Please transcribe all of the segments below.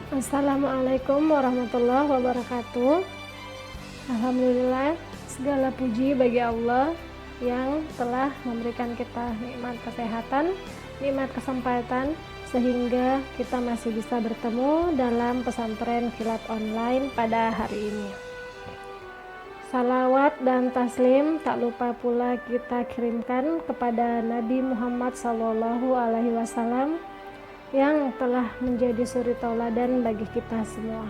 Assalamualaikum warahmatullahi wabarakatuh. Alhamdulillah, segala puji bagi Allah yang telah memberikan kita nikmat kesehatan, nikmat kesempatan, sehingga kita masih bisa bertemu dalam pesantren kilat online pada hari ini. Salawat dan taslim tak lupa pula kita kirimkan kepada Nabi Muhammad SAW yang telah menjadi suri tauladan bagi kita semua.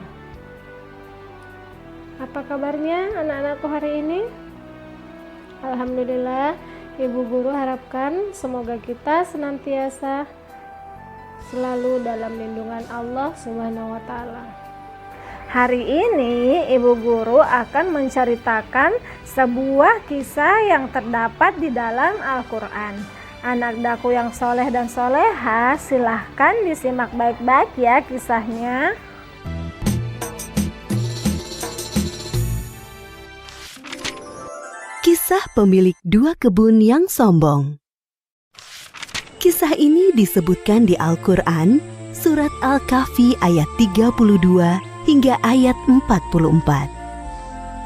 Apa kabarnya anak-anakku hari ini? Alhamdulillah, Ibu Guru harapkan semoga kita senantiasa selalu dalam lindungan Allah Subhanahu wa Ta'ala. Hari ini Ibu Guru akan menceritakan sebuah kisah yang terdapat di dalam Al-Quran. Anak daku yang soleh dan soleha, silahkan disimak baik-baik ya kisahnya. Kisah pemilik dua kebun yang sombong. Kisah ini disebutkan di Al-Quran, surat Al-Kahfi ayat 32 hingga ayat 44.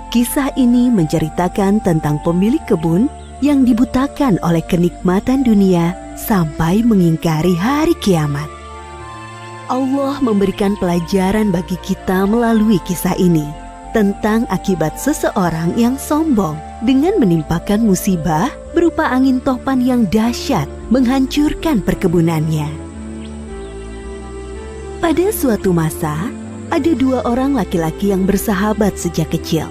Kisah ini menceritakan tentang pemilik kebun yang dibutakan oleh kenikmatan dunia sampai mengingkari hari kiamat. Allah memberikan pelajaran bagi kita melalui kisah ini tentang akibat seseorang yang sombong dengan menimpakan musibah berupa angin topan yang dahsyat menghancurkan perkebunannya. Pada suatu masa, ada dua orang laki-laki yang bersahabat sejak kecil.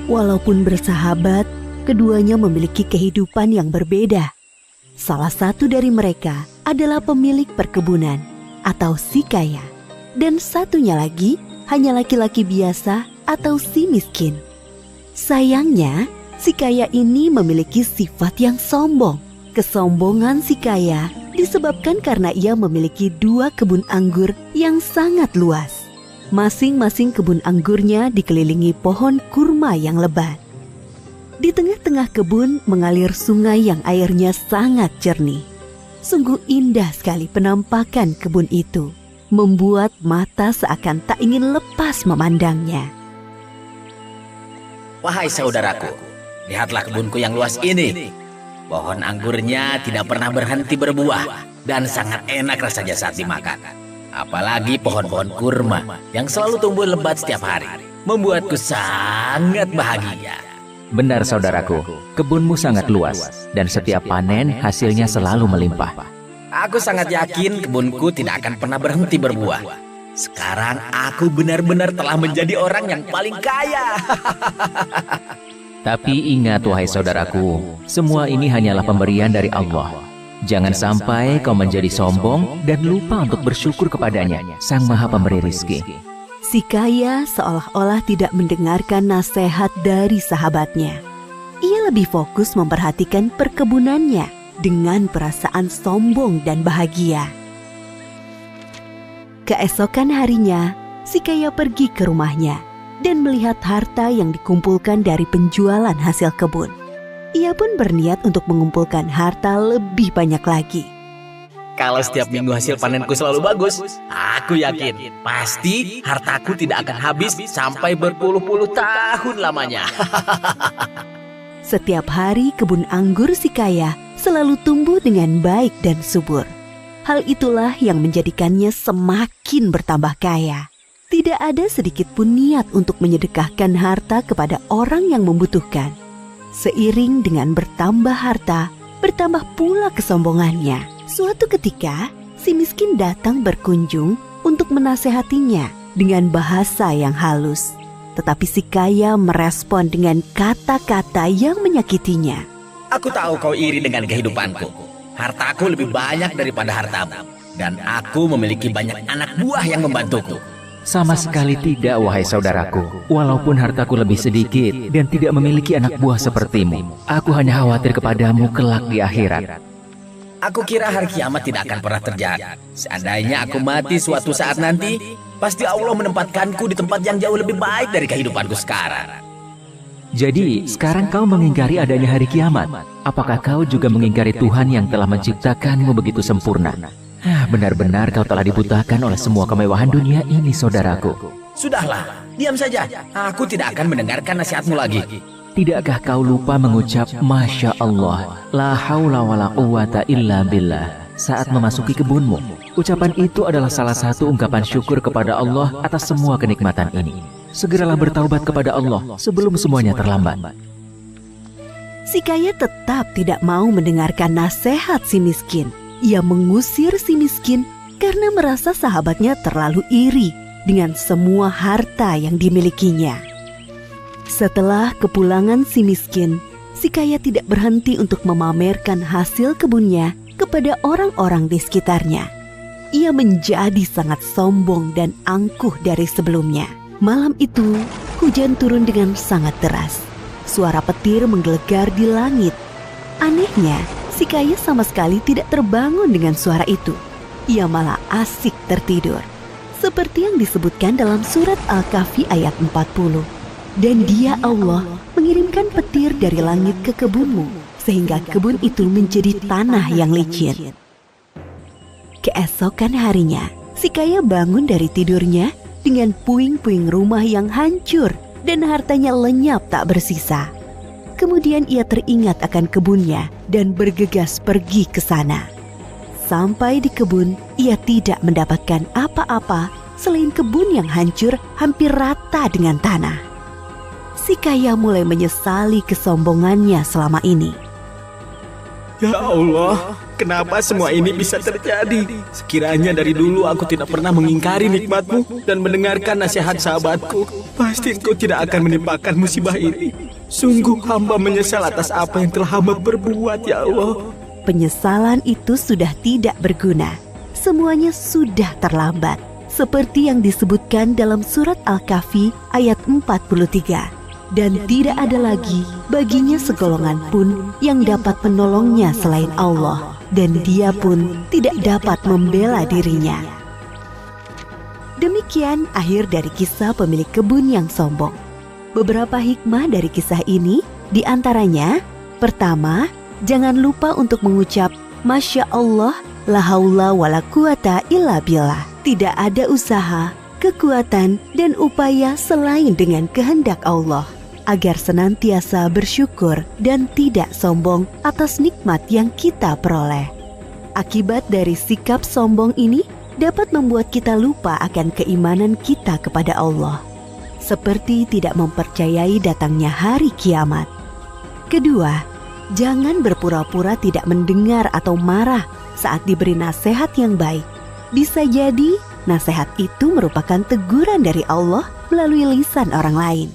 Walaupun bersahabat, keduanya memiliki kehidupan yang berbeda. Salah satu dari mereka adalah pemilik perkebunan atau si kaya, dan satunya lagi hanya laki-laki biasa atau si miskin. Sayangnya, si kaya ini memiliki sifat yang sombong. Kesombongan si kaya disebabkan karena ia memiliki dua kebun anggur yang sangat luas. Masing-masing kebun anggurnya dikelilingi pohon kurma yang lebat. Di tengah-tengah kebun mengalir sungai yang airnya sangat jernih. Sungguh indah sekali penampakan kebun itu, membuat mata seakan tak ingin lepas memandangnya. Wahai saudaraku, lihatlah kebunku yang luas ini. Pohon anggurnya tidak pernah berhenti berbuah dan sangat enak rasanya saat dimakan. Apalagi pohon-pohon kurma yang selalu tumbuh lebat setiap hari, membuatku sangat bahagia. Benar saudaraku, kebunmu sangat luas dan setiap panen hasilnya selalu melimpah. Aku sangat yakin kebunku tidak akan pernah berhenti berbuah. Sekarang aku benar-benar telah menjadi orang yang paling kaya. Tapi ingat wahai saudaraku, semua ini hanyalah pemberian dari Allah. Jangan sampai kau menjadi sombong dan lupa untuk bersyukur kepadanya, Sang Maha Pemberi Rizki. Si kaya seolah-olah tidak mendengarkan nasihat dari sahabatnya. Ia lebih fokus memperhatikan perkebunannya dengan perasaan sombong dan bahagia. Keesokan harinya, si kaya pergi ke rumahnya dan melihat harta yang dikumpulkan dari penjualan hasil kebun. Ia pun berniat untuk mengumpulkan harta lebih banyak lagi. Kalau setiap minggu hasil panenku selalu bagus, aku yakin pasti hartaku tidak akan habis sampai berpuluh-puluh tahun lamanya. Setiap hari kebun anggur si kaya selalu tumbuh dengan baik dan subur. Hal itulah yang menjadikannya semakin bertambah kaya. Tidak ada sedikit pun niat untuk menyedekahkan harta kepada orang yang membutuhkan. Seiring dengan bertambah harta, bertambah pula kesombongannya. Suatu ketika, si miskin datang berkunjung untuk menasehatinya dengan bahasa yang halus. Tetapi si kaya merespon dengan kata-kata yang menyakitinya. Aku tahu kau iri dengan kehidupanku. Hartaku lebih banyak daripada hartamu. Dan aku memiliki banyak anak buah yang membantuku. Sama sekali tidak wahai saudaraku. Walaupun hartaku lebih sedikit dan tidak memiliki anak buah sepertimu, aku hanya khawatir kepadamu kelak di akhirat. Aku kira hari kiamat tidak akan pernah terjadi. Seandainya aku mati suatu saat nanti, pasti Allah menempatkanku di tempat yang jauh lebih baik dari kehidupanku sekarang. Jadi, sekarang kau mengingkari adanya hari kiamat. Apakah kau juga mengingkari Tuhan yang telah menciptakanmu begitu sempurna? Benar-benar kau telah dibutakan oleh semua kemewahan dunia ini, saudaraku. Sudahlah, diam saja. Aku tidak akan mendengarkan nasihatmu lagi. Tidakkah kau lupa mengucap Masya Allah, la haula wa la quwata illa billah saat memasuki kebunmu? Ucapan itu adalah salah satu ungkapan syukur kepada Allah atas semua kenikmatan ini. Segeralah bertaubat kepada Allah sebelum semuanya terlambat. Si kaya tetap tidak mau mendengarkan nasihat si miskin. Ia mengusir si miskin karena merasa sahabatnya terlalu iri dengan semua harta yang dimilikinya. Setelah kepulangan si miskin, si kaya tidak berhenti untuk memamerkan hasil kebunnya kepada orang-orang di sekitarnya. Ia menjadi sangat sombong dan angkuh dari sebelumnya. Malam itu, hujan turun dengan sangat deras. Suara petir menggelegar di langit. Anehnya, si kaya sama sekali tidak terbangun dengan suara itu. Ia malah asik tertidur. Seperti yang disebutkan dalam surat Al-Kahfi ayat 40. Dan Dia Allah mengirimkan petir dari langit ke kebunmu, sehingga kebun itu menjadi tanah yang licin. Keesokan harinya, si kaya bangun dari tidurnya dengan puing-puing rumah yang hancur dan hartanya lenyap tak bersisa. Kemudian ia teringat akan kebunnya dan bergegas pergi ke sana. Sampai di kebun, ia tidak mendapatkan apa-apa selain kebun yang hancur hampir rata dengan tanah. Si kaya mulai menyesali kesombongannya selama ini. Ya Allah, kenapa semua ini bisa terjadi? Sekiranya dari dulu aku tidak pernah mengingkari nikmat-Mu dan mendengarkan nasihat sahabatku, pasti Engkau tidak akan menimpakan musibah ini. Sungguh hamba menyesal atas apa yang telah hamba perbuat, ya Allah. Penyesalan itu sudah tidak berguna. Semuanya sudah terlambat. Seperti yang disebutkan dalam surat Al-Kahfi ayat 43. Dan tidak ada lagi baginya segolongan pun yang dapat menolongnya selain Allah, dan dia pun tidak dapat membela dirinya. Demikian akhir dari kisah pemilik kebun yang sombong. Beberapa hikmah dari kisah ini diantaranya: pertama, jangan lupa untuk mengucap Masya Allah, la haula wa la quwata illa billah. Tidak ada usaha, kekuatan, dan upaya selain dengan kehendak Allah, agar senantiasa bersyukur dan tidak sombong atas nikmat yang kita peroleh. Akibat dari sikap sombong ini dapat membuat kita lupa akan keimanan kita kepada Allah, seperti tidak mempercayai datangnya hari kiamat. Kedua, jangan berpura-pura tidak mendengar atau marah saat diberi nasihat yang baik. Bisa jadi nasihat itu merupakan teguran dari Allah melalui lisan orang lain.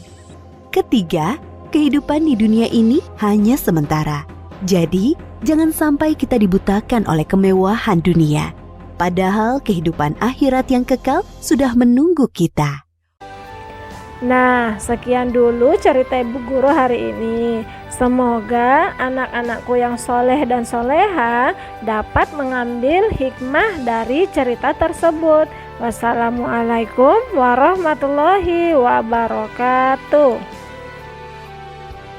Ketiga, kehidupan di dunia ini hanya sementara. Jadi, jangan sampai kita dibutakan oleh kemewahan dunia. Padahal kehidupan akhirat yang kekal sudah menunggu kita. Nah, sekian dulu cerita Ibu Guru hari ini. Semoga anak-anakku yang soleh dan soleha dapat mengambil hikmah dari cerita tersebut. Wassalamualaikum warahmatullahi wabarakatuh.